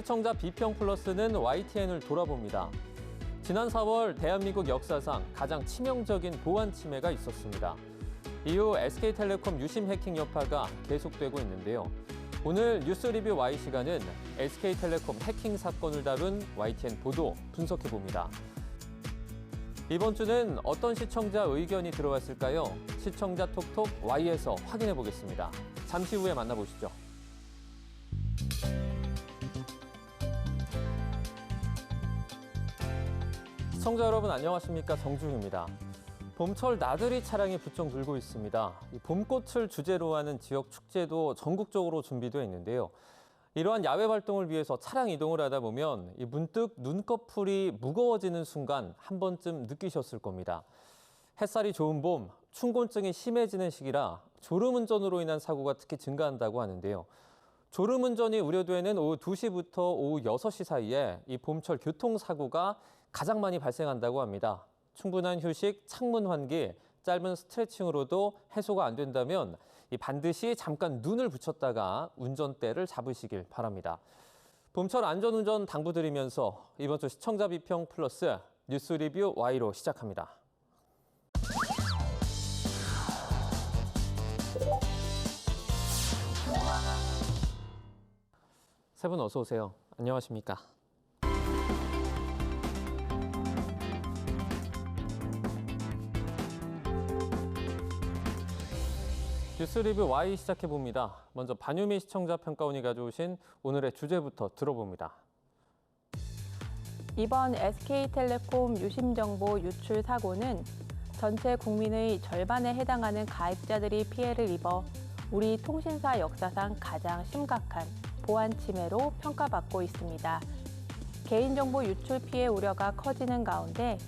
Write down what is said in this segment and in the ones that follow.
시청자 비평 플러스는 YTN을 돌아봅니다. 지난 4월 대한민국 역사상 가장 치명적인 보안 침해가 있었습니다. 이후 SK텔레콤 유심 해킹 여파가 계속되고 있는데요. 오늘 뉴스 리뷰 Y 시간은 SK텔레콤 해킹 사건을 다룬 YTN 보도 분석해봅니다. 이번 주는 어떤 시청자 의견이 들어왔을까요? 시청자 톡톡 Y에서 확인해보겠습니다. 잠시 후에 만나보시죠. 시청자 여러분 안녕하십니까? 정중입니다. 봄철 나들이 차량이 부쩍 늘고 있습니다. 이 봄꽃을 주제로 하는 지역 축제도 전국적으로 준비되어 있는데요. 이러한 야외 활동을 위해서 차량 이동을 하다 보면 문득 눈꺼풀이 무거워지는 순간 한 번쯤 느끼셨을 겁니다. 햇살이 좋은 봄, 춘곤증이 심해지는 시기라 졸음운전으로 인한 사고가 특히 증가한다고 하는데요. 졸음운전이 우려되는 오후 2시부터 오후 6시 사이에 이 봄철 교통사고가 가장 많이 발생한다고 합니다. 충분한 휴식, 창문 환기, 짧은 스트레칭으로도 해소가 안 된다면 반드시 잠깐 눈을 붙였다가 운전대를 잡으시길 바랍니다. 봄철 안전운전 당부드리면서 이번 주 시청자 비평 플러스 뉴스 리뷰 Y로 시작합니다. 세 분 어서 오세요. 안녕하십니까? 뉴스 리뷰 Y 시작해봅니다. 먼저 반유미 시청자 평가원이 가져오신 오늘의 주제부터 들어봅니다. 이번 SK텔레콤 유심정보 유출 사고는 전체 국민의 절반에 해당하는 가입자들이 피해를 입어 우리 통신사 역사상 가장 심각한 보안 침해로 평가받고 있습니다. 개인정보 유출 피해 우려가 커지는 가운데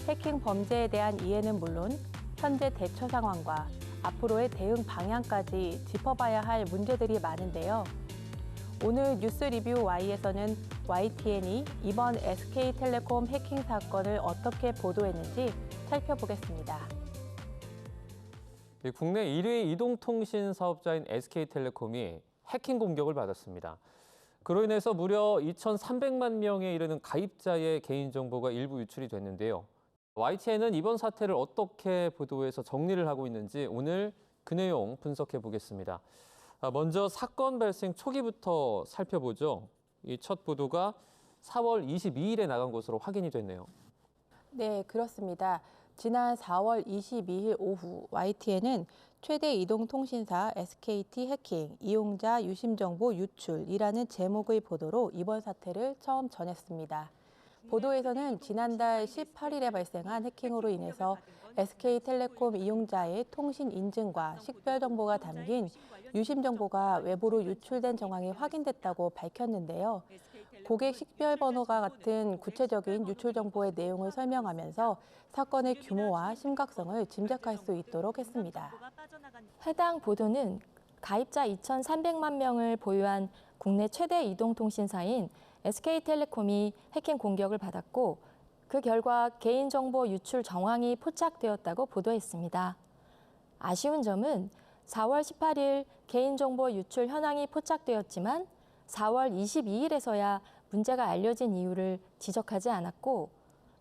해킹 범죄에 대한 이해는 물론 현재 대처 상황과 앞으로의 대응 방향까지 짚어봐야 할 문제들이 많은데요. 오늘 뉴스 리뷰 Y에서는 YTN이 이번 SK텔레콤 해킹 사건을 어떻게 보도했는지 살펴보겠습니다. 국내 1위 이동통신 사업자인 SK텔레콤이 해킹 공격을 받았습니다. 그로 인해서 무려 2,300만 명에 이르는 가입자의 개인정보가 일부 유출이 됐는데요. YTN은 이번 사태를 어떻게 보도해서 정리를 하고 있는지 오늘 그 내용 분석해 보겠습니다. 먼저 사건 발생 초기부터 살펴보죠. 이 첫 보도가 4월 22일에 나간 것으로 확인이 됐네요. 네, 그렇습니다. 지난 4월 22일 오후 YTN은 최대 이동통신사 SKT 해킹, 이용자 유심정보 유출이라는 제목의 보도로 이번 사태를 처음 전했습니다. 보도에서는 지난달 18일에 발생한 해킹으로 인해서 SK텔레콤 이용자의 통신 인증과 식별 정보가 담긴 유심 정보가 외부로 유출된 정황이 확인됐다고 밝혔는데요. 고객 식별 번호가 같은 구체적인 유출 정보의 내용을 설명하면서 사건의 규모와 심각성을 짐작할 수 있도록 했습니다. 해당 보도는 가입자 2,300만 명을 보유한 국내 최대 이동통신사인 SK텔레콤이 해킹 공격을 받았고 그 결과 개인정보 유출 정황이 포착되었다고 보도했습니다. 아쉬운 점은 4월 18일 개인정보 유출 현황이 포착되었지만 4월 22일에서야 문제가 알려진 이유를 지적하지 않았고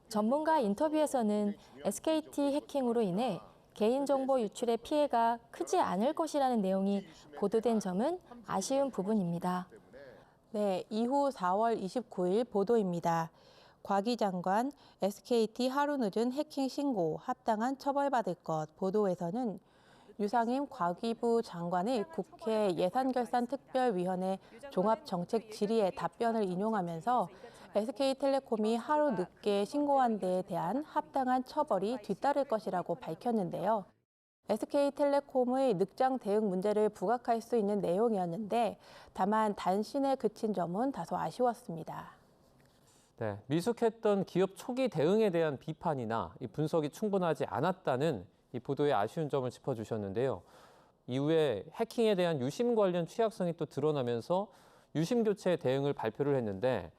전문가 인터뷰에서는 SKT 해킹으로 인해 개인정보 유출의 피해가 크지 않을 것이라는 내용이 보도된 점은 아쉬운 부분입니다. 네, 이후 4월 29일 보도입니다. 곽이 장관, SKT 하루 늦은 해킹 신고, 합당한 처벌받을 것. 보도에서는 유상임 과기부 장관의 국회 예산결산특별위원회 종합정책 질의의 답변을 인용하면서 SK텔레콤이 하루 늦게 신고한 데에 대한 합당한 처벌이 뒤따를 것이라고 밝혔는데요. SK텔레콤의 늑장 대응 문제를 부각할 수 있는 내용이었는데 다만 단신에 그친 점은 다소 아쉬웠습니다. 네, 미숙했던 기업 초기 대응에 대한 비판이나 이 분석이 충분하지 않았다는 이 보도의 아쉬운 점을 짚어주셨는데요. 이후에 해킹에 대한 유심 관련 취약성이 또 드러나면서 유심 교체 대응을 발표를 했는데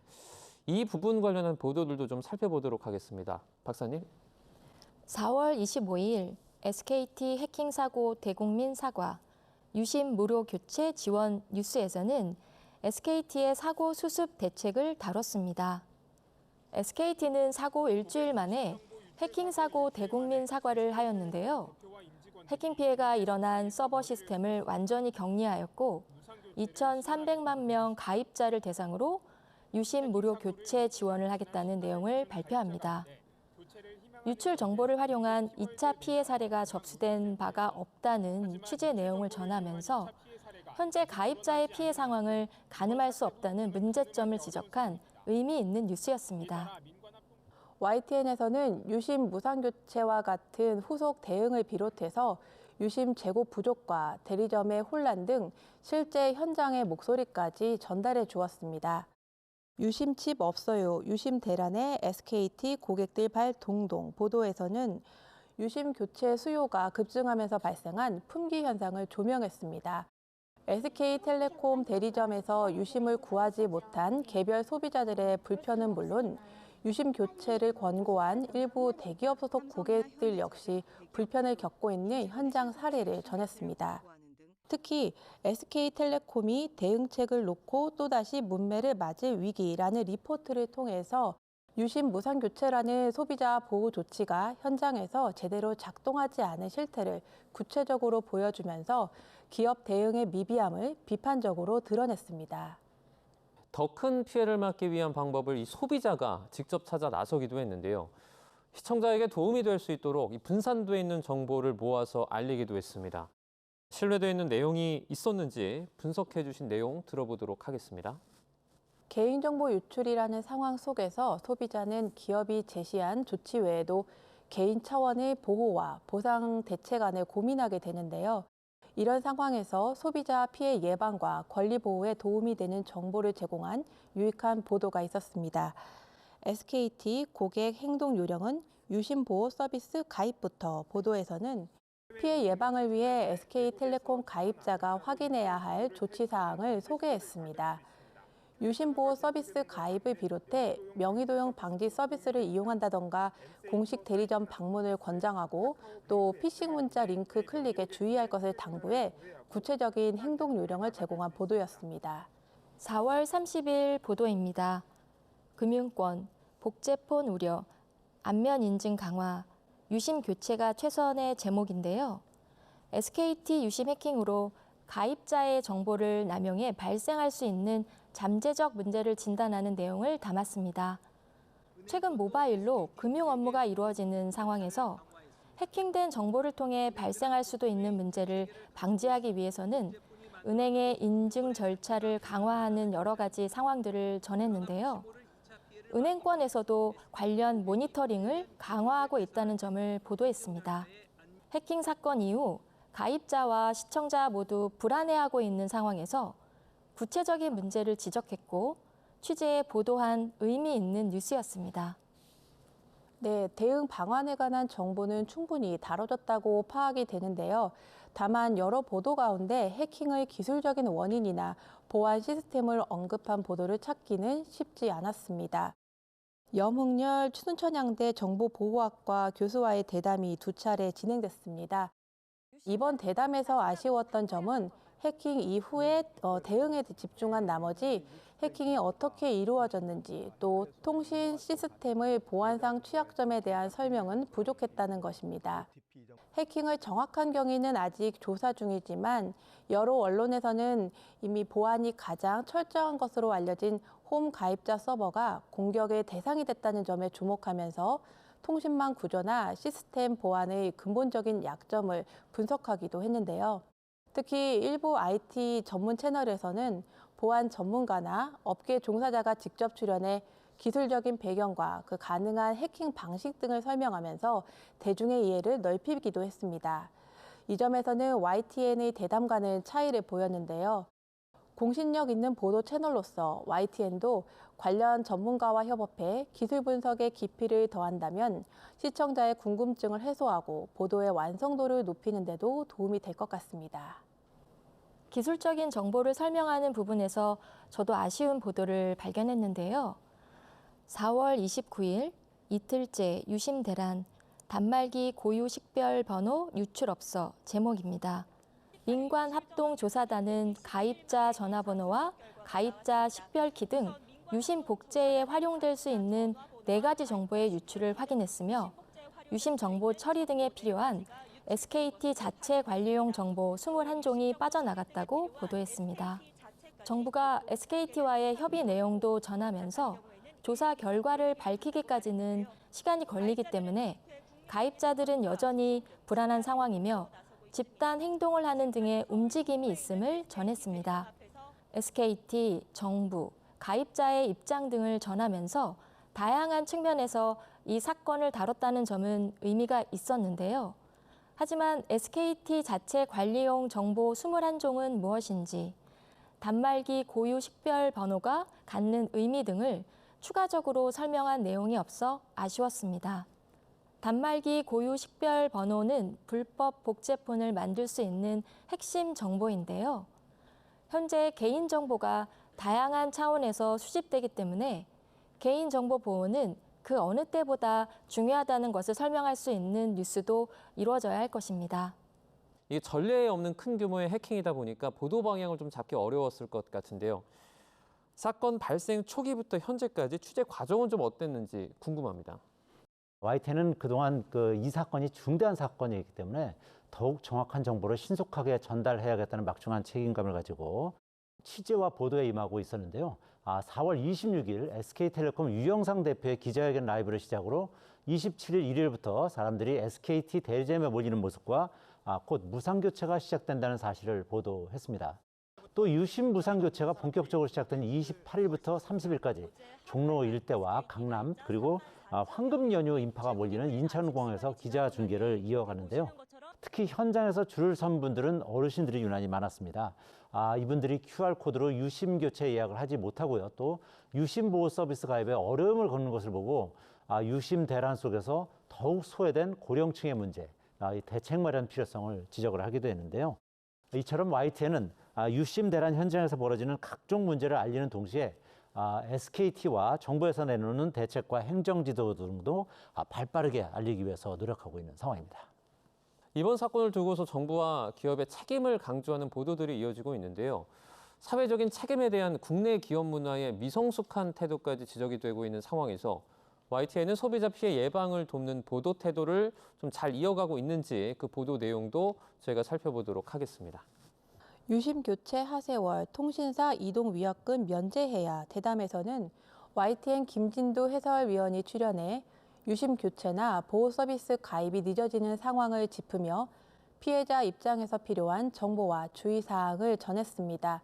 이 부분 관련한 보도들도 좀 살펴보도록 하겠습니다. 박사님. 4월 25일 SKT 해킹 사고 대국민 사과, 유심 무료 교체 지원 뉴스에서는 SKT의 사고 수습 대책을 다뤘습니다. SKT는 사고 일주일 만에 해킹 사고 대국민 사과를 하였는데요. 해킹 피해가 일어난 서버 시스템을 완전히 격리하였고 2,300만 명 가입자를 대상으로 유심 무료 교체 지원을 하겠다는 내용을 발표합니다. 유출 정보를 활용한 2차 피해 사례가 접수된 바가 없다는 취재 내용을 전하면서 현재 가입자의 피해 상황을 가늠할 수 없다는 문제점을 지적한 의미 있는 뉴스였습니다. YTN에서는 유심 무상교체와 같은 후속 대응을 비롯해서 유심 재고 부족과 대리점의 혼란 등 실제 현장의 목소리까지 전달해 주었습니다. 유심 칩 없어요. 유심 대란에 SKT 고객들 발 동동. 보도에서는 유심 교체 수요가 급증하면서 발생한 품귀 현상을 조명했습니다. SK텔레콤 대리점에서 유심을 구하지 못한 개별 소비자들의 불편은 물론 유심 교체를 권고한 일부 대기업 소속 고객들 역시 불편을 겪고 있는 현장 사례를 전했습니다. 특히 SK텔레콤이 대응책을 놓고 또다시 문매를 맞을 위기라는 리포트를 통해서 유심 무상교체라는 소비자 보호 조치가 현장에서 제대로 작동하지 않은 실태를 구체적으로 보여주면서 기업 대응의 미비함을 비판적으로 드러냈습니다. 더 큰 피해를 막기 위한 방법을 이 소비자가 직접 찾아 나서기도 했는데요. 시청자에게 도움이 될 수 있도록 이 분산돼 있는 정보를 모아서 알리기도 했습니다. 신뢰되어 있는 내용이 있었는지 분석해 주신 내용 들어보도록 하겠습니다. 개인정보 유출이라는 상황 속에서 소비자는 기업이 제시한 조치 외에도 개인 차원의 보호와 보상 대책안을 고민하게 되는데요. 이런 상황에서 소비자 피해 예방과 권리 보호에 도움이 되는 정보를 제공한 유익한 보도가 있었습니다. SKT 고객 행동 요령은 유심 보호 서비스 가입부터. 보도에서는 피해 예방을 위해 SK텔레콤 가입자가 확인해야 할 조치 사항을 소개했습니다. 유심 보호 서비스 가입을 비롯해 명의도용 방지 서비스를 이용한다던가 공식 대리점 방문을 권장하고 또 피싱 문자 링크 클릭에 주의할 것을 당부해 구체적인 행동 요령을 제공한 보도였습니다. 4월 30일 보도입니다. 금융권, 복제폰 우려, 안면 인증 강화, 유심 교체가 최선의 제목인데요. SKT 유심 해킹으로 가입자의 정보를 남용해 발생할 수 있는 잠재적 문제를 진단하는 내용을 담았습니다. 최근 모바일로 금융 업무가 이루어지는 상황에서 해킹된 정보를 통해 발생할 수도 있는 문제를 방지하기 위해서는 은행의 인증 절차를 강화하는 여러 가지 상황들을 전했는데요. 은행권에서도 관련 모니터링을 강화하고 있다는 점을 보도했습니다. 해킹 사건 이후 가입자와 시청자 모두 불안해하고 있는 상황에서 구체적인 문제를 지적했고 취재에 보도한 의미 있는 뉴스였습니다. 네, 대응 방안에 관한 정보는 충분히 다뤄졌다고 파악이 되는데요. 다만 여러 보도 가운데 해킹의 기술적인 원인이나 보안 시스템을 언급한 보도를 찾기는 쉽지 않았습니다. 염흥렬 춘천향대 정보보호학과 교수와의 대담이 2차례 진행됐습니다. 이번 대담에서 아쉬웠던 점은 해킹 이후에 대응에 집중한 나머지 해킹이 어떻게 이루어졌는지 또 통신 시스템의 보안상 취약점에 대한 설명은 부족했다는 것입니다. 해킹의 정확한 경위는 아직 조사 중이지만 여러 언론에서는 이미 보안이 가장 철저한 것으로 알려진 홈 가입자 서버가 공격의 대상이 됐다는 점에 주목하면서 통신망 구조나 시스템 보안의 근본적인 약점을 분석하기도 했는데요. 특히 일부 IT 전문 채널에서는 보안 전문가나 업계 종사자가 직접 출연해 기술적인 배경과 그 가능한 해킹 방식 등을 설명하면서 대중의 이해를 넓히기도 했습니다. 이 점에서는 YTN의 대담과는 차이를 보였는데요. 공신력 있는 보도 채널로서 YTN도 관련 전문가와 협업해 기술 분석의 깊이를 더한다면 시청자의 궁금증을 해소하고 보도의 완성도를 높이는 데도 도움이 될 것 같습니다. 기술적인 정보를 설명하는 부분에서 저도 아쉬운 보도를 발견했는데요. 4월 29일 이틀째 유심 대란, 단말기 고유 식별 번호 유출 없어 제목입니다. 민관합동조사단은 가입자 전화번호와 가입자 식별키 등 유심 복제에 활용될 수 있는 4가지 정보의 유출을 확인했으며 유심 정보 처리 등에 필요한 SKT 자체 관리용 정보 21종이 빠져나갔다고 보도했습니다. 정부가 SKT와의 협의 내용도 전하면서 조사 결과를 밝히기까지는 시간이 걸리기 때문에 가입자들은 여전히 불안한 상황이며 집단 행동을 하는 등의 움직임이 있음을 전했습니다. SKT, 정부, 가입자의 입장 등을 전하면서 다양한 측면에서 이 사건을 다뤘다는 점은 의미가 있었는데요. 하지만 SKT 자체 관리용 정보 21종은 무엇인지, 단말기 고유 식별 번호가 갖는 의미 등을 추가적으로 설명한 내용이 없어 아쉬웠습니다. 단말기 고유 식별 번호는 불법 복제폰을 만들 수 있는 핵심 정보인데요. 현재 개인정보가 다양한 차원에서 수집되기 때문에 개인정보 보호는 그 어느 때보다 중요하다는 것을 설명할 수 있는 뉴스도 이루어져야 할 것입니다. 이게 전례에 없는 큰 규모의 해킹이다 보니까 보도 방향을 좀 잡기 어려웠을 것 같은데요. 사건 발생 초기부터 현재까지 취재 과정은 좀 어땠는지 궁금합니다. YTN은 그동안 이 사건이 중대한 사건이기 때문에 더욱 정확한 정보를 신속하게 전달해야겠다는 막중한 책임감을 가지고 취재와 보도에 임하고 있었는데요. 4월 26일 SK텔레콤 유영상 대표의 기자회견 라이브를 시작으로 27일 일요일부터 사람들이 SKT 대리점에 몰리는 모습과 곧 무상교체가 시작된다는 사실을 보도했습니다. 또 유심 무상교체가 본격적으로 시작된 28일부터 30일까지 종로 일대와 강남 그리고 황금 연휴 인파가 몰리는 인천공항에서 기자 중계를 이어가는데요. 특히 현장에서 줄을 선 분들은 어르신들이 유난히 많았습니다. 이분들이 QR코드로 유심 교체 예약을 하지 못하고요. 또 유심 보호 서비스 가입에 어려움을 겪는 것을 보고 유심 대란 속에서 더욱 소외된 고령층의 문제, 이 대책 마련 필요성을 지적을 하기도 했는데요. 이처럼 YTN은 유심 대란 현장에서 벌어지는 각종 문제를 알리는 동시에 SKT와 정부에서 내놓는 대책과 행정지도 등도 발빠르게 알리기 위해서 노력하고 있는 상황입니다. 이번 사건을 두고서 정부와 기업의 책임을 강조하는 보도들이 이어지고 있는데요. 사회적인 책임에 대한 국내 기업 문화의 미성숙한 태도까지 지적이 되고 있는 상황에서 YTN은 소비자 피해 예방을 돕는 보도 태도를 좀 잘 이어가고 있는지 그 보도 내용도 저희가 살펴보도록 하겠습니다. 유심 교체 하세월, 통신사 이동 위약금 면제해야 대담에서는 YTN 김진도 해설위원이 출연해 유심 교체나 보호 서비스 가입이 늦어지는 상황을 짚으며 피해자 입장에서 필요한 정보와 주의사항을 전했습니다.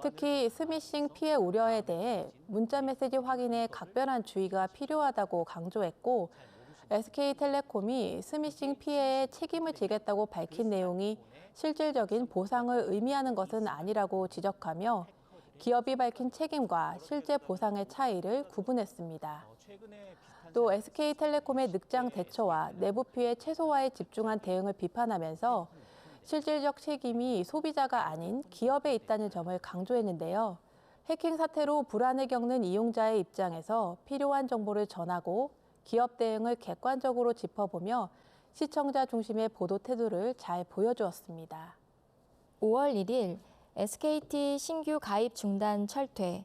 특히 스미싱 피해 우려에 대해 문자메시지 확인에 각별한 주의가 필요하다고 강조했고 SK텔레콤이 스미싱 피해에 책임을 지겠다고 밝힌 내용이 실질적인 보상을 의미하는 것은 아니라고 지적하며 기업이 밝힌 책임과 실제 보상의 차이를 구분했습니다. 또 SK텔레콤의 늑장 대처와 내부 피해 최소화에 집중한 대응을 비판하면서 실질적 책임이 소비자가 아닌 기업에 있다는 점을 강조했는데요. 해킹 사태로 불안을 겪는 이용자의 입장에서 필요한 정보를 전하고 기업 대응을 객관적으로 짚어보며 시청자 중심의 보도 태도를 잘 보여주었습니다. 5월 1일 SKT 신규 가입 중단 철퇴,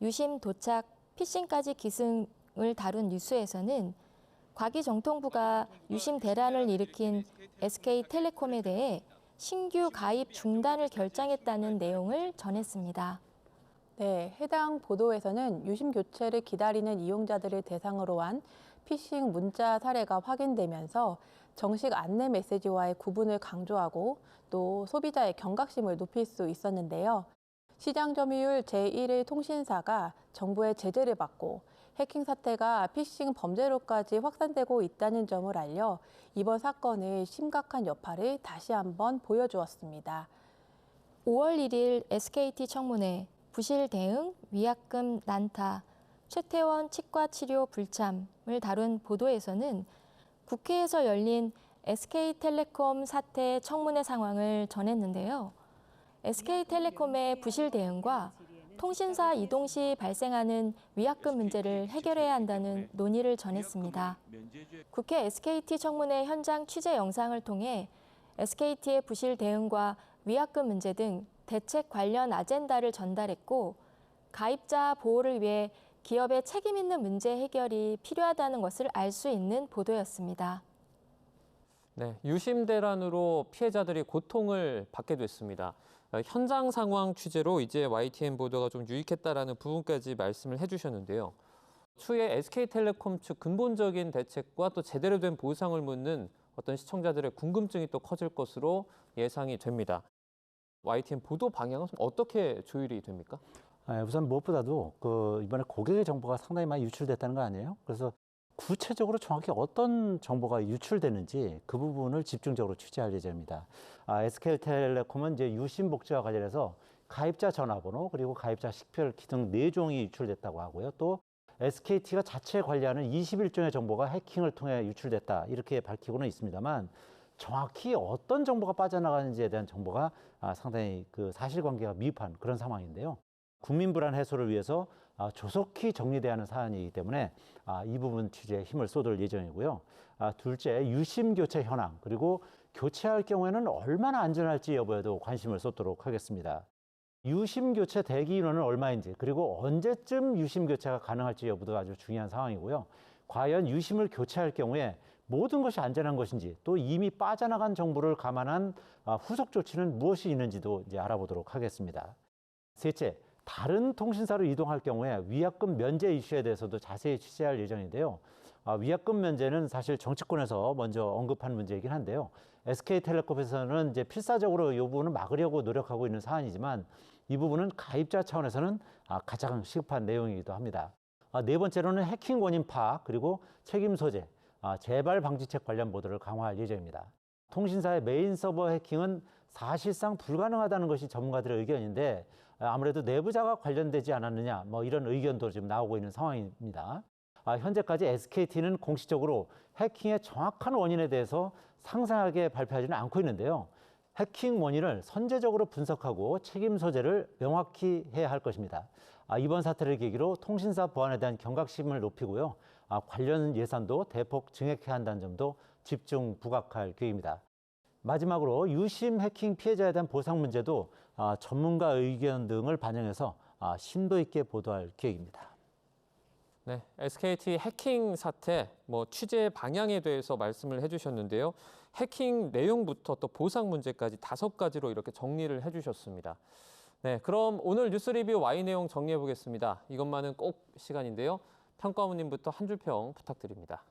유심 도착, 피싱까지 기승을 다룬 뉴스에서는 과기정통부가 유심 대란을 일으킨 SK텔레콤에 대해 신규 가입 중단을 결정했다는 내용을 전했습니다. 네, 해당 보도에서는 유심 교체를 기다리는 이용자들을 대상으로 한 피싱 문자 사례가 확인되면서 정식 안내 메시지와의 구분을 강조하고 또 소비자의 경각심을 높일 수 있었는데요. 시장 점유율 제1위 통신사가 정부의 제재를 받고 해킹 사태가 피싱 범죄로까지 확산되고 있다는 점을 알려 이번 사건의 심각한 여파를 다시 한번 보여주었습니다. 5월 1일 SKT 청문회 부실 대응, 위약금 난타, 최태원 치과 치료 불참을 다룬 보도에서는 국회에서 열린 SK텔레콤 사태 청문회 상황을 전했는데요. SK텔레콤의 부실 대응과 통신사 이동 시 발생하는 위약금 문제를 해결해야 한다는 논의를 전했습니다. 국회 SKT 청문회 현장 취재 영상을 통해 SKT의 부실 대응과 위약금 문제 등 대책 관련 아젠다를 전달했고 가입자 보호를 위해 기업의 책임 있는 문제 해결이 필요하다는 것을 알 수 있는 보도였습니다. 네, 유심 대란으로 피해자들이 고통을 받게 됐습니다. 현장 상황 취재로 이제 YTN 보도가 좀 유익했다라는 부분까지 말씀을 해주셨는데요. 추후에 SK텔레콤 측 근본적인 대책과 또 제대로 된 보상을 묻는 어떤 시청자들의 궁금증이 또 커질 것으로 예상이 됩니다. YTN 보도 방향은 좀 어떻게 조율이 됩니까? 우선 무엇보다도 이번에 고객의 정보가 상당히 많이 유출됐다는 거 아니에요? 그래서 구체적으로 정확히 어떤 정보가 유출되는지 그 부분을 집중적으로 취재할 예정입니다. SK텔레콤은 이제 유심 복제와 관련해서 가입자 전화번호 그리고 가입자 식별키 등 4종이 유출됐다고 하고요. 또 SKT가 자체 관리하는 21종의 정보가 해킹을 통해 유출됐다 이렇게 밝히고는 있습니다만 정확히 어떤 정보가 빠져나가는지에 대한 정보가 상당히 사실관계가 미흡한 그런 상황인데요. 국민 불안 해소를 위해서 조속히 정리돼야 하는 사안이기 때문에 이 부분 취재에 힘을 쏟을 예정이고요. 둘째, 유심 교체 현황 그리고 교체할 경우에는 얼마나 안전할지 여부에도 관심을 쏟도록 하겠습니다. 유심 교체 대기 인원은 얼마인지 그리고 언제쯤 유심 교체가 가능할지 여부도 아주 중요한 상황이고요. 과연 유심을 교체할 경우에 모든 것이 안전한 것인지 또 이미 빠져나간 정보를 감안한 후속 조치는 무엇이 있는지도 이제 알아보도록 하겠습니다. 셋째, 다른 통신사로 이동할 경우에 위약금 면제 이슈에 대해서도 자세히 취재할 예정인데요. 위약금 면제는 사실 정치권에서 먼저 언급한 문제이긴 한데요. SK텔레콤에서는 이제 필사적으로 이 부분을 막으려고 노력하고 있는 사안이지만 이 부분은 가입자 차원에서는 가장 시급한 내용이기도 합니다. 네 번째로는 해킹 원인 파악 그리고 책임 소재, 재발 방지책 관련 보도를 강화할 예정입니다. 통신사의 메인 서버 해킹은 사실상 불가능하다는 것이 전문가들의 의견인데 아무래도 내부자가 관련되지 않았느냐 이런 의견도 지금 나오고 있는 상황입니다. 현재까지 SKT는 공식적으로 해킹의 정확한 원인에 대해서 상세하게 발표하지는 않고 있는데요. 해킹 원인을 선제적으로 분석하고 책임 소재를 명확히 해야 할 것입니다. 이번 사태를 계기로 통신사 보안에 대한 경각심을 높이고요. 관련 예산도 대폭 증액해야 한다는 점도 집중 부각할 계획입니다. 마지막으로 유심 해킹 피해자에 대한 보상 문제도 전문가 의견 등을 반영해서 심도 있게 보도할 계획입니다. 네, SKT 해킹 사태, 취재 방향에 대해서 말씀을 해주셨는데요. 해킹 내용부터 또 보상 문제까지 5가지로 이렇게 정리를 해주셨습니다. 네, 그럼 오늘 뉴스 리뷰 Y 내용 정리해 보겠습니다. 이것만은 꼭 시간인데요. 평가원님부터 한 줄 평 부탁드립니다.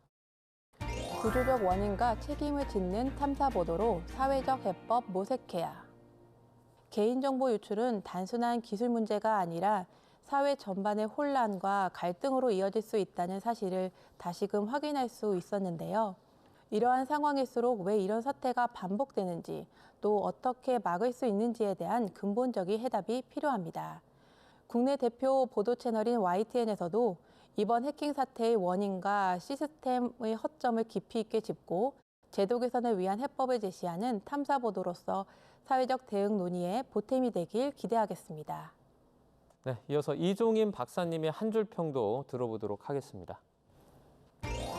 구조적 원인과 책임을 짚는 탐사 보도로 사회적 해법 모색해야. 개인정보 유출은 단순한 기술 문제가 아니라 사회 전반의 혼란과 갈등으로 이어질 수 있다는 사실을 다시금 확인할 수 있었는데요. 이러한 상황일수록 왜 이런 사태가 반복되는지, 또 어떻게 막을 수 있는지에 대한 근본적인 해답이 필요합니다. 국내 대표 보도 채널인 YTN에서도 이번 해킹 사태의 원인과 시스템의 허점을 깊이 있게 짚고 제도 개선을 위한 해법을 제시하는 탐사 보도로서 사회적 대응 논의에 보탬이 되길 기대하겠습니다. 네, 이어서 이종임 박사님의 한 줄 평도 들어보도록 하겠습니다.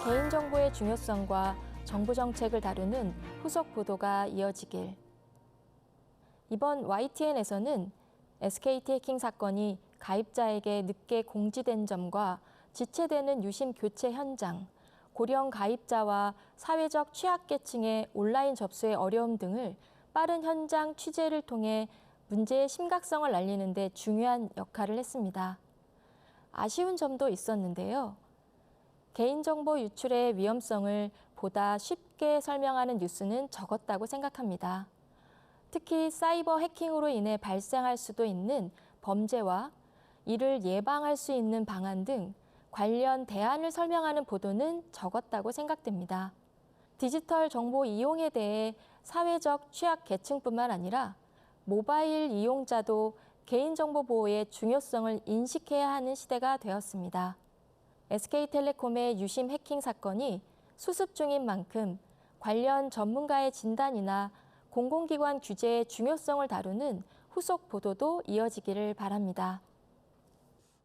개인정보의 중요성과 정부 정책을 다루는 후속 보도가 이어지길. 이번 YTN에서는 SKT 해킹 사건이 가입자에게 늦게 공지된 점과 지체되는 유심 교체 현장, 고령 가입자와 사회적 취약계층의 온라인 접수의 어려움 등을 빠른 현장 취재를 통해 문제의 심각성을 알리는 데 중요한 역할을 했습니다. 아쉬운 점도 있었는데요. 개인정보 유출의 위험성을 보다 쉽게 설명하는 뉴스는 적었다고 생각합니다. 특히 사이버 해킹으로 인해 발생할 수도 있는 범죄와 이를 예방할 수 있는 방안 등 관련 대안을 설명하는 보도는 적었다고 생각됩니다. 디지털 정보 이용에 대해 사회적 취약 계층뿐만 아니라 모바일 이용자도 개인정보 보호의 중요성을 인식해야 하는 시대가 되었습니다. SK텔레콤의 유심 해킹 사건이 수습 중인 만큼 관련 전문가의 진단이나 공공기관 규제의 중요성을 다루는 후속 보도도 이어지기를 바랍니다.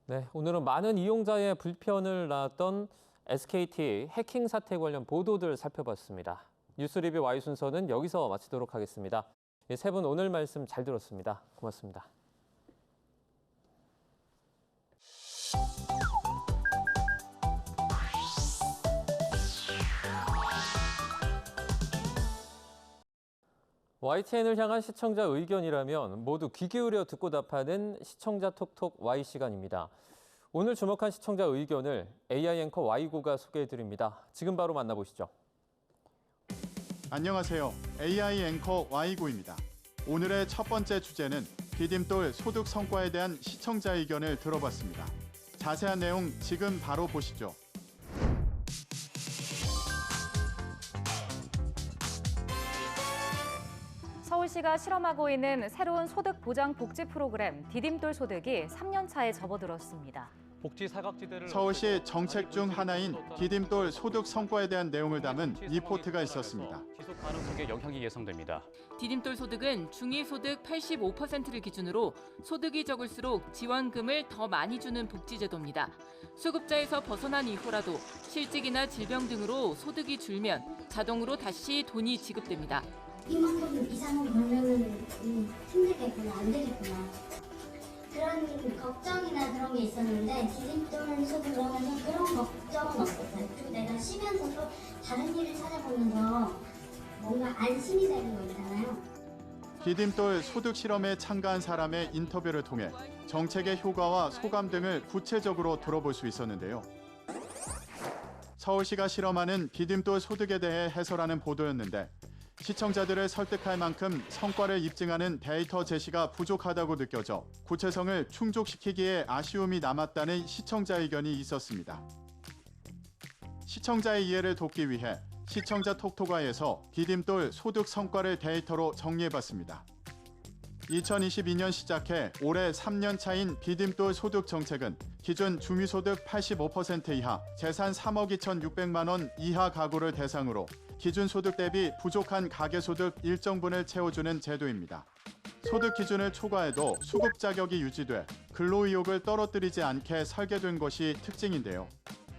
네, 오늘은 많은 이용자의 불편을 낳았던 SKT 해킹 사태 관련 보도들 살펴봤습니다. 뉴스 리뷰 Y 순서는 여기서 마치도록 하겠습니다. 세 분 오늘 말씀 잘 들었습니다. 고맙습니다. YTN을 향한 시청자 의견이라면 모두 귀 기울여 듣고 답하는 시청자 톡톡 Y 시간입니다. 오늘 주목한 시청자 의견을 AI 앵커 Y고가 소개해드립니다. 지금 바로 만나보시죠. 안녕하세요. AI 앵커 Y고입니다. 오늘의 첫 번째 주제는 디딤돌 소득 성과에 대한 시청자 의견을 들어봤습니다. 자세한 내용 지금 바로 보시죠. 서울시가 실험하고 있는 새로운 소득 보장 복지 프로그램 디딤돌 소득이 3년 차에 접어들었습니다. 복지 사각지대를 서울시 정책 중 하나인 디딤돌 소득 성과에 대한 내용을 담은 리포트가 있었습니다. 지속 가능성에 영향이 예상됩니다. 디딤돌 소득은 중위소득 85%를 기준으로 소득이 적을수록 지원금을 더 많이 주는 복지제도입니다. 수급자에서 벗어난 이후라도 실직이나 질병 등으로 소득이 줄면 자동으로 다시 돈이 지급됩니다. 이만큼 이상은 벌면은 힘들겠구나, 안 되겠구나. 그런 걱정이나 그런 게 있었는데 디딤돌 소득을 하면서 그런 걱정은 없었어요. 그리고 내가 쉬면서도 다른 일을 찾아보면서 뭔가 안심이 되는 거 있잖아요. 디딤돌 소득 실험에 참가한 사람의 인터뷰를 통해 정책의 효과와 소감 등을 구체적으로 들어볼 수 있었는데요. 서울시가 실험하는 디딤돌 소득에 대해 해설하는 보도였는데 시청자들을 설득할 만큼 성과를 입증하는 데이터 제시가 부족하다고 느껴져 구체성을 충족시키기에 아쉬움이 남았다는 시청자 의견이 있었습니다. 시청자의 이해를 돕기 위해 시청자 톡톡아에서 디딤돌 소득 성과를 데이터로 정리해봤습니다. 2022년 시작해 올해 3년 차인 디딤돌 소득 정책은 기준 중위소득 85% 이하, 재산 3억 2,600만 원 이하 가구를 대상으로 기준소득 대비 부족한 가계소득 일정분을 채워주는 제도입니다. 소득 기준을 초과해도 수급 자격이 유지돼 근로의욕을 떨어뜨리지 않게 설계된 것이 특징인데요.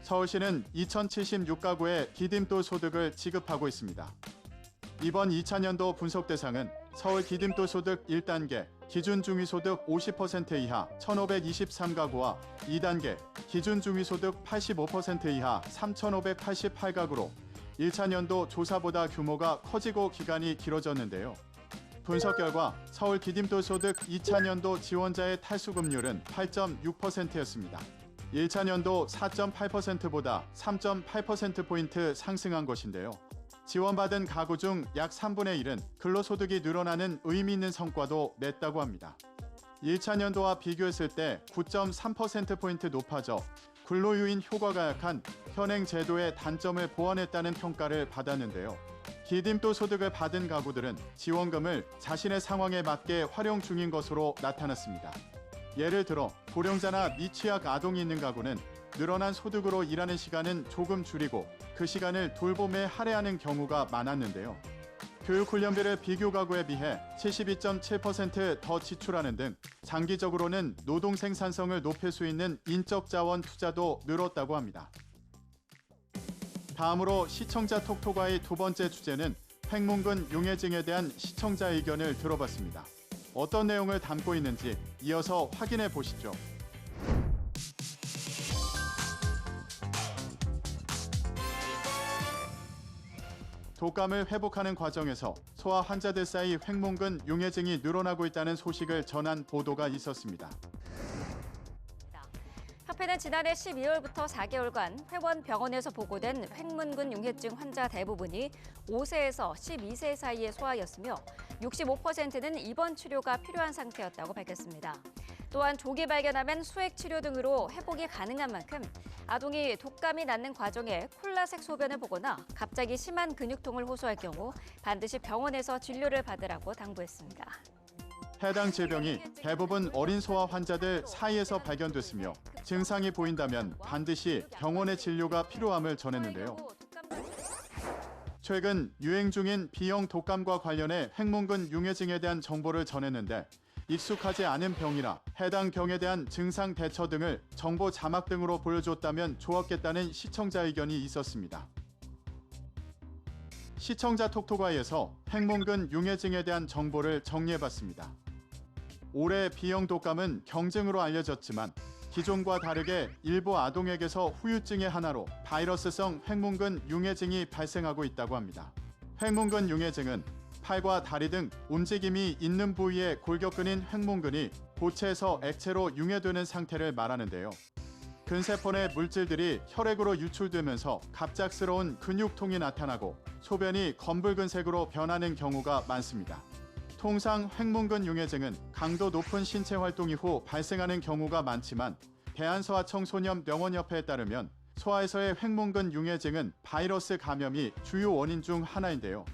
서울시는 2,076가구에 디딤돌 소득을 지급하고 있습니다. 이번 2000년도 분석 대상은 서울 디딤돌 소득 1단계 기준 중위소득 50% 이하 1,523가구와 2단계 기준 중위소득 85% 이하 3,588가구로 1차년도 조사보다 규모가 커지고 기간이 길어졌는데요. 분석 결과 서울 디딤돌 소득 2차년도 지원자의 탈수급률은 8.6%였습니다. 1차년도 4.8%보다 3.8%포인트 상승한 것인데요. 지원받은 가구 중 약 3분의 1은 근로소득이 늘어나는 의미 있는 성과도 냈다고 합니다. 1차년도와 비교했을 때 9.3%포인트 높아져 근로유인 효과가 약한 현행 제도의 단점을 보완했다는 평가를 받았는데요. 디딤돌 소득을 받은 가구들은 지원금을 자신의 상황에 맞게 활용 중인 것으로 나타났습니다. 예를 들어 고령자나 미취학 아동이 있는 가구는 늘어난 소득으로 일하는 시간은 조금 줄이고 그 시간을 돌봄에 할애하는 경우가 많았는데요. 교육훈련비를 비교 가구에 비해 72.7% 더 지출하는 등 장기적으로는 노동 생산성을 높일 수 있는 인적 자원 투자도 늘었다고 합니다. 다음으로 시청자 톡톡아의 두 번째 주제는 횡문근 용해증에 대한 시청자 의견을 들어봤습니다. 어떤 내용을 담고 있는지 이어서 확인해 보시죠. 독감을 회복하는 과정에서 소아 환자들 사이 횡문근 용해증이 늘어나고 있다는 소식을 전한 보도가 있었습니다. 협회는 지난해 12월부터 4개월간 회원병원에서 보고된 횡문근 용해증 환자 대부분이 5세에서 12세 사이의 소아였으며 65%는 입원 치료가 필요한 상태였다고 밝혔습니다. 또한 조기 발견하면 수액 치료 등으로 회복이 가능한 만큼 아동이 독감이 낫는 과정에 콜라색 소변을 보거나 갑자기 심한 근육통을 호소할 경우 반드시 병원에서 진료를 받으라고 당부했습니다. 해당 질병이 대부분 어린 소아 환자들 사이에서 발견됐으며 증상이 보인다면 반드시 병원의 진료가 필요함을 전했는데요. 최근 유행 중인 B형 독감과 관련해 횡문근 용해증에 대한 정보를 전했는데 익숙하지 않은 병이라 해당 병에 대한 증상 대처 등을 정보 자막 등으로 보여줬다면 좋았겠다는 시청자 의견이 있었습니다. 시청자 톡톡아이에서 핵문근 융해증에 대한 정보를 정리해봤습니다. 올해 B형 독감은 경증으로 알려졌지만 기존과 다르게 일부 아동에게서 후유증의 하나로 바이러스성 핵문근 융해증이 발생하고 있다고 합니다. 핵문근 융해증은 팔과 다리 등 움직임이 있는 부위에 골격근인 핵문근이 고체에서 액체로 융해되는 상태를 말하는데요. 근세포 내 물질들이 혈액으로 유출되면서 갑작스러운 근육통이 나타나고 소변이 검붉은색으로 변하는 경우가 많습니다. 통상 핵문근 융해증은 강도 높은 신체 활동 이후 발생하는 경우가 많지만 대한소아청소년병원협회에 따르면 소아에서의 핵문근 융해증은 바이러스 감염이 주요 원인 중 하나인데요.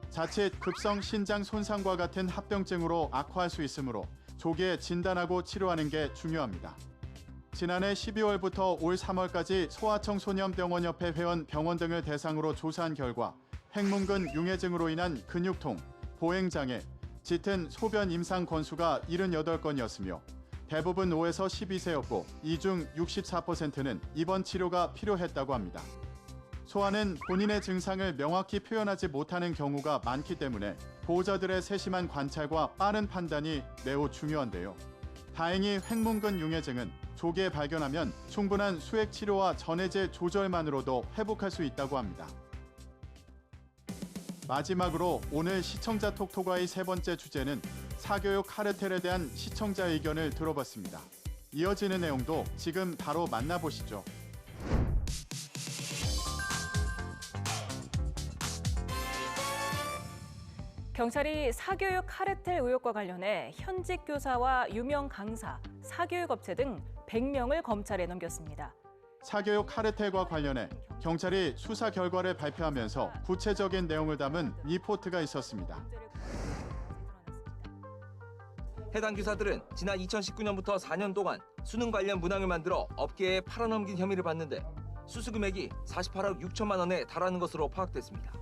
자칫 급성 신장 손상과 같은 합병증으로 악화할 수 있으므로 조기에 진단하고 치료하는 게 중요합니다. 지난해 12월부터 올 3월까지 소아청소년병원협회 회원 병원 등을 대상으로 조사한 결과 핵문근 융해증으로 인한 근육통, 보행장애, 짙은 소변 임상 건수가 78건이었으며 대부분 5에서 12세였고 이 중 64%는 입원 치료가 필요했다고 합니다. 소아는 본인의 증상을 명확히 표현하지 못하는 경우가 많기 때문에 보호자들의 세심한 관찰과 빠른 판단이 매우 중요한데요. 다행히 핵문근 융해증은 조기에 발견하면 충분한 수액 치료와 전해제 조절만으로도 회복할 수 있다고 합니다. 마지막으로 오늘 시청자 톡톡아이 세 번째 주제는 사교육 카르텔에 대한 시청자 의견을 들어봤습니다. 이어지는 내용도 지금 바로 만나보시죠. 경찰이 사교육 카르텔 의혹과 관련해 현직 교사와 유명 강사, 사교육 업체 등 100명을 검찰에 넘겼습니다. 사교육 카르텔과 관련해 경찰이 수사 결과를 발표하면서 구체적인 내용을 담은 리포트가 있었습니다. 해당 교사들은 지난 2019년부터 4년 동안 수능 관련 문항을 만들어 업계에 팔아넘긴 혐의를 받는데 수수 금액이 48억 6천만 원에 달하는 것으로 파악됐습니다.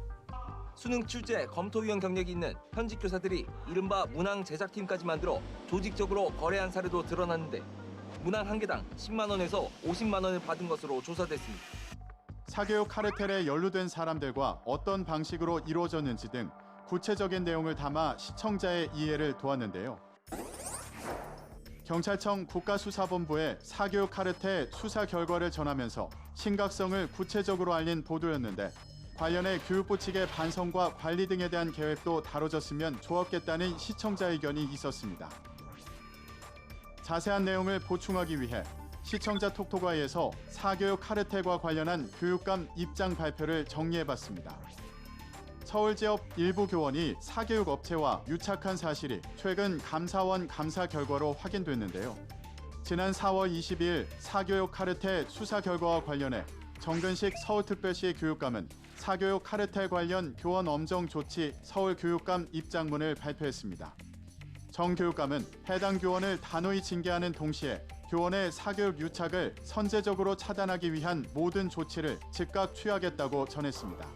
수능 출제, 검토위원 경력이 있는 현직 교사들이 이른바 문항 제작팀까지 만들어 조직적으로 거래한 사례도 드러났는데 문항 한 개당 10만 원에서 50만 원을 받은 것으로 조사됐습니다. 사교육 카르텔에 연루된 사람들과 어떤 방식으로 이루어졌는지 등 구체적인 내용을 담아 시청자의 이해를 도왔는데요. 경찰청 국가수사본부에 사교육 카르텔 수사 결과를 전하면서 심각성을 구체적으로 알린 보도였는데 관련해 교육부 측의 반성과 관리 등에 대한 계획도 다뤄졌으면 좋았겠다는 시청자 의견이 있었습니다. 자세한 내용을 보충하기 위해 시청자 톡톡아이에서 사교육 카르텔과 관련한 교육감 입장 발표를 정리해봤습니다. 서울 지역 일부 교원이 사교육 업체와 유착한 사실이 최근 감사원 감사 결과로 확인됐는데요. 지난 4월 22일 사교육 카르텔 수사 결과와 관련해 정근식 서울특별시 교육감은 사교육 카르텔 관련 교원 엄정 조치 서울교육감 입장문을 발표했습니다. 정 교육감은 해당 교원을 단호히 징계하는 동시에 교원의 사교육 유착을 선제적으로 차단하기 위한 모든 조치를 즉각 취하겠다고 전했습니다.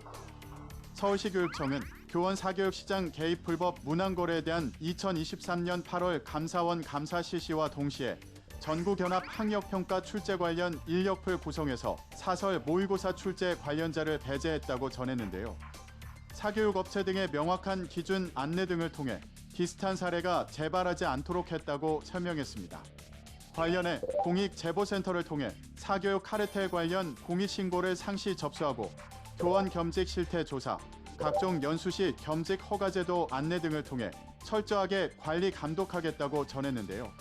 서울시 교육청은 교원 사교육 시장 개입 불법 문항 거래에 대한 2023년 8월 감사원 감사 실시와 동시에 전국연합 학력평가 출제 관련 인력풀 구성해서 사설 모의고사 출제 관련자를 배제했다고 전했는데요. 사교육 업체 등의 명확한 기준 안내 등을 통해 비슷한 사례가 재발하지 않도록 했다고 설명했습니다. 관련해 공익제보센터를 통해 사교육 카르텔 관련 공익신고를 상시 접수하고 교원 겸직 실태 조사, 각종 연수시 겸직 허가제도 안내 등을 통해 철저하게 관리 감독하겠다고 전했는데요.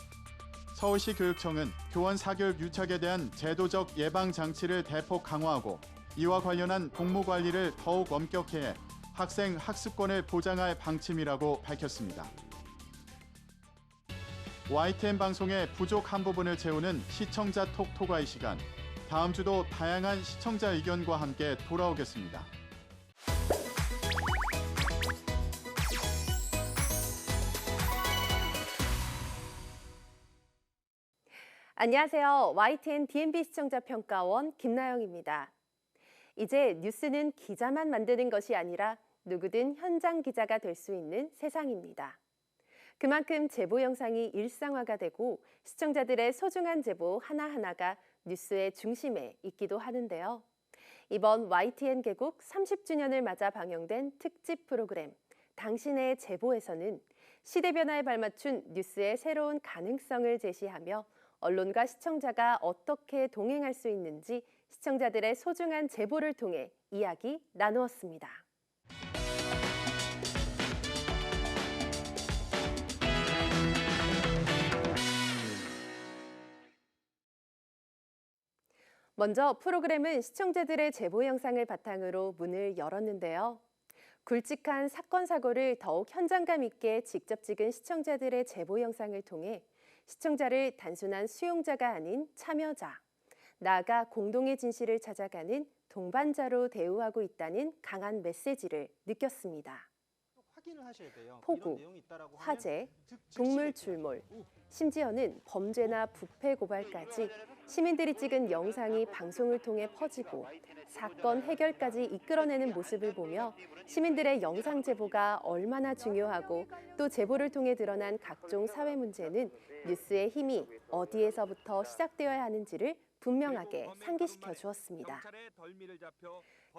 서울시 교육청은 교원 사교육 유착에 대한 제도적 예방 장치를 대폭 강화하고 이와 관련한 복무 관리를 더욱 엄격히 해 학생 학습권을 보장할 방침이라고 밝혔습니다. YTN 방송의 부족한 부분을 채우는 시청자 톡톡아이 시간. 다음 주도 다양한 시청자 의견과 함께 돌아오겠습니다. 안녕하세요. YTN DMB 시청자평가원 김나영입니다. 이제 뉴스는 기자만 만드는 것이 아니라 누구든 현장 기자가 될 수 있는 세상입니다. 그만큼 제보 영상이 일상화가 되고 시청자들의 소중한 제보 하나하나가 뉴스의 중심에 있기도 하는데요. 이번 YTN 개국 30주년을 맞아 방영된 특집 프로그램 당신의 제보에서는 시대 변화에 발맞춘 뉴스의 새로운 가능성을 제시하며 언론과 시청자가 어떻게 동행할 수 있는지 시청자들의 소중한 제보를 통해 이야기 나누었습니다. 먼저 프로그램은 시청자들의 제보 영상을 바탕으로 문을 열었는데요. 굵직한 사건 사고를 더욱 현장감 있게 직접 찍은 시청자들의 제보 영상을 통해 시청자를 단순한 수용자가 아닌 참여자, 나아가 공동의 진실을 찾아가는 동반자로 대우하고 있다는 강한 메시지를 느꼈습니다. 폭우, 화재, 동물 출몰, 심지어는 범죄나 부패 고발까지 시민들이 찍은 영상이 방송을 통해 퍼지고 사건 해결까지 이끌어내는 모습을 보며 시민들의 영상 제보가 얼마나 중요하고 또 제보를 통해 드러난 각종 사회 문제는 뉴스의 힘이 어디에서부터 시작되어야 하는지를 분명하게 상기시켜 주었습니다.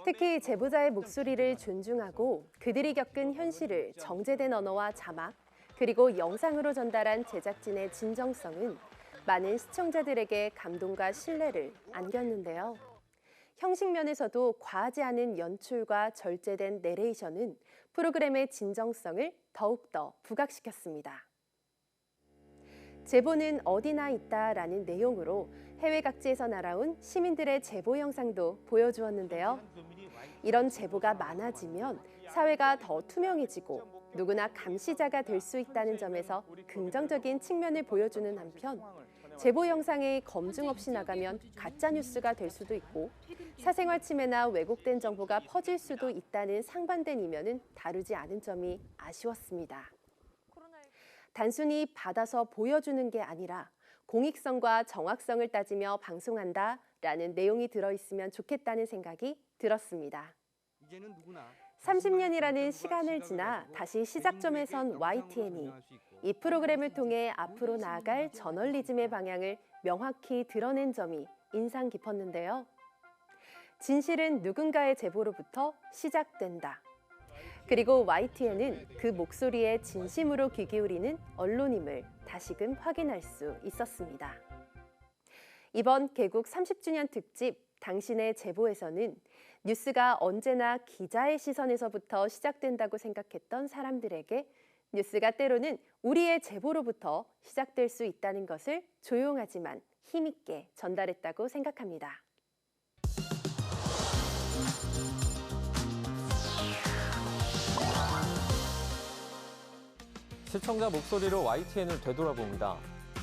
특히 제보자의 목소리를 존중하고 그들이 겪은 현실을 정제된 언어와 자막, 그리고 영상으로 전달한 제작진의 진정성은 많은 시청자들에게 감동과 신뢰를 안겼는데요. 형식 면에서도 과하지 않은 연출과 절제된 내레이션은 프로그램의 진정성을 더욱더 부각시켰습니다. 제보는 어디나 있다라는 내용으로 해외 각지에서 날아온 시민들의 제보 영상도 보여주었는데요. 이런 제보가 많아지면 사회가 더 투명해지고 누구나 감시자가 될 수 있다는 점에서 긍정적인 측면을 보여주는 한편 제보 영상이 검증 없이 나가면 가짜뉴스가 될 수도 있고 사생활 침해나 왜곡된 정보가 퍼질 수도 있다는 상반된 이면은 다루지 않은 점이 아쉬웠습니다. 단순히 받아서 보여주는 게 아니라 공익성과 정확성을 따지며 방송한다라는 내용이 들어있으면 좋겠다는 생각이 들었습니다. 30년이라는 시간을 지나 다시 시작점에 선 YTN이 이 프로그램을 통해 앞으로 나아갈 저널리즘의 방향을 명확히 드러낸 점이 인상 깊었는데요. 진실은 누군가의 제보로부터 시작된다. 그리고 YTN은 그 목소리에 진심으로 귀 기울이는 언론임을 다시금 확인할 수 있었습니다. 이번 개국 30주년 특집 당신의 제보에서는 뉴스가 언제나 기자의 시선에서부터 시작된다고 생각했던 사람들에게 뉴스가 때로는 우리의 제보로부터 시작될 수 있다는 것을 조용하지만 힘있게 전달했다고 생각합니다. 시청자 목소리로 YTN을 되돌아봅니다.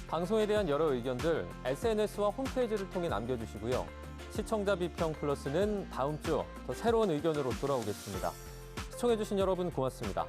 방송에 대한 여러 의견들 SNS와 홈페이지를 통해 남겨주시고요. 시청자 비평 플러스는 다음 주 더 새로운 의견으로 돌아오겠습니다. 시청해주신 여러분 고맙습니다.